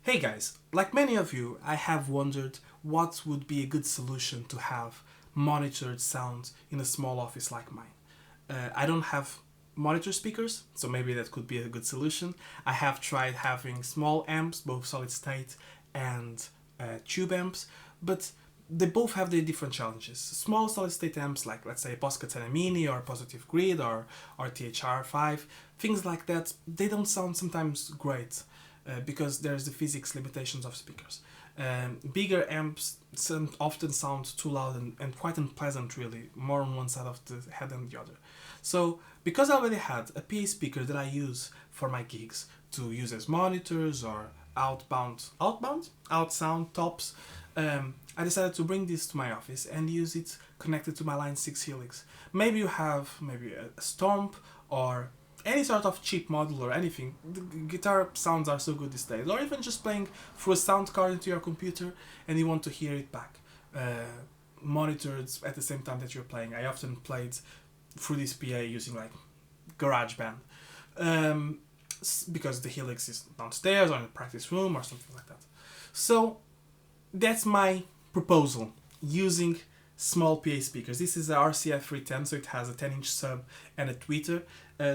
Hey guys, like many of you, I have wondered what would be a good solution to have monitored sound in a small office like mine. I don't have monitor speakers, so maybe that could be a good solution. I have tried having small amps, both solid state and tube amps, but they both have their different challenges. Small solid state amps, like let's say Posca Mini or Positive Grid or THR5, things like that, they don't sound sometimes great because there's the physics limitations of speakers. Bigger amps often sound too loud and quite unpleasant, really, more on one side of the head than the other. So, because I already had a PA speaker that I use for my gigs to use as monitors or out sound tops, I decided to bring this to my office and use it connected to my Line 6 Helix. Maybe you have maybe a Stomp or any sort of cheap model or anything. The guitar sounds are so good these days. Or even just playing through a sound card into your computer and you want to hear it back. Monitored at the same time that you're playing. I often played through this PA using like GarageBand. Because the Helix is downstairs or in the practice room or something like that. So that's my proposal, using small PA speakers. This is a RCF 310, so it has a 10-inch sub and a tweeter,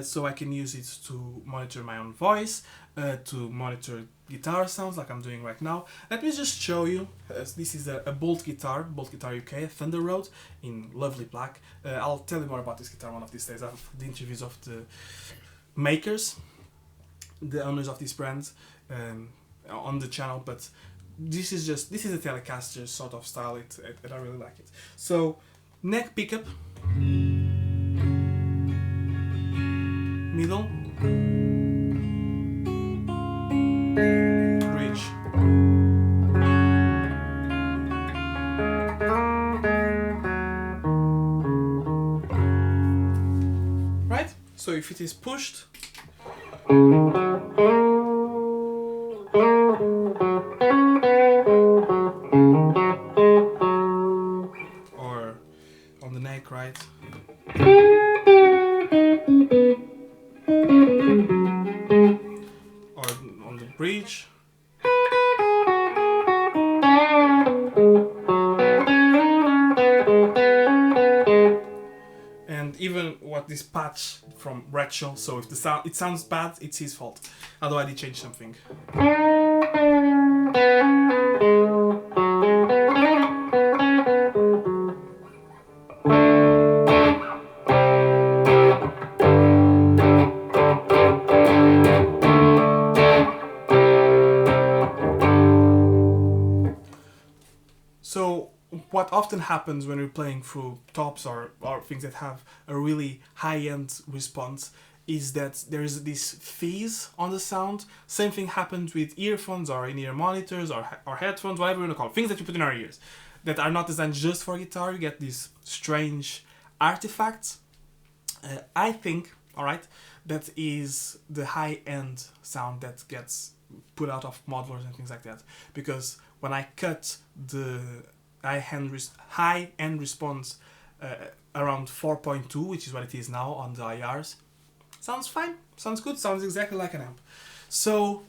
so I can use it to monitor my own voice, to monitor guitar sounds like I'm doing right now. Let me just show you. This is a Bolt Guitar UK, a Thunder Road in lovely black. I'll tell you more about this guitar one of these days. I have the interviews of the makers, the owners of these brands, on the channel, but this is a Telecaster sort of style, and I really like it. So, neck pickup, middle, bridge. Right? So if it is pushed, or on the neck, right? Or on the bridge. And even what this patch from Rachel, so if it sounds bad, it's his fault. Although I did change something. So what often happens when we're playing through tops or things that have a really high-end response is that there is this fizz on the sound. Same thing happens with earphones or in-ear monitors or headphones, whatever you want to call it. Things that you put in our ears that are not designed just for guitar. You get these strange artifacts. I think, alright, that is the high-end sound that gets put out of modelers and things like that. Because when I cut the high-end response around 4.2, which is what it is now on the IRs, sounds fine, sounds good, sounds exactly like an amp. So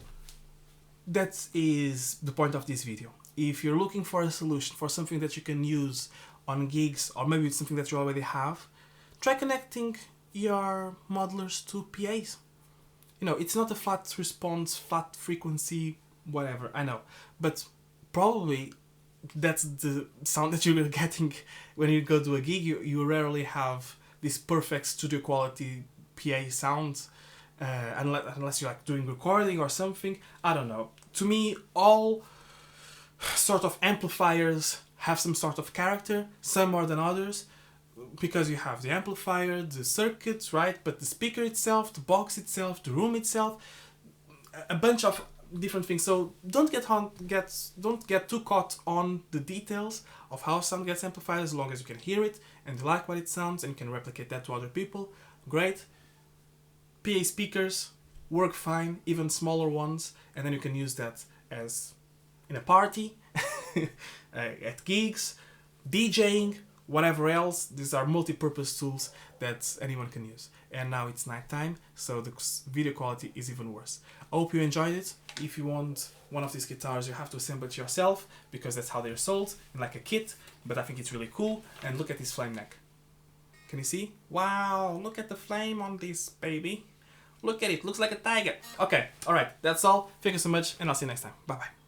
that is the point of this video. If you're looking for a solution for something that you can use on gigs, or maybe it's something that you already have, try connecting your modelers to PAs. You know, it's not a flat response, flat frequency, whatever, I know. But probably that's the sound that you're getting when you go to a gig. You rarely have this perfect studio quality PA sound, unless you're like doing recording or something. I don't know. To me, all sort of amplifiers have some sort of character, some more than others, because you have the amplifier, the circuits, right? But the speaker itself, the box itself, the room itself, a bunch of different things. So don't get too caught on the details of how sound gets amplified. As long as you can hear it and you like what it sounds and you can replicate that to other people, great. PA speakers work fine, even smaller ones, and then you can use that as in a party, at gigs, DJing, whatever else. These are multi-purpose tools that anyone can use. And now it's night time, so the video quality is even worse. I hope you enjoyed it. If you want one of these guitars you have to assemble it yourself because that's how they're sold, in like a kit, but I think it's really cool. And look at this flame neck. Can you see? Wow, look at the flame on this baby. Look at it, looks like a tiger. Okay, alright, that's all. Thank you so much, and I'll see you next time. Bye bye.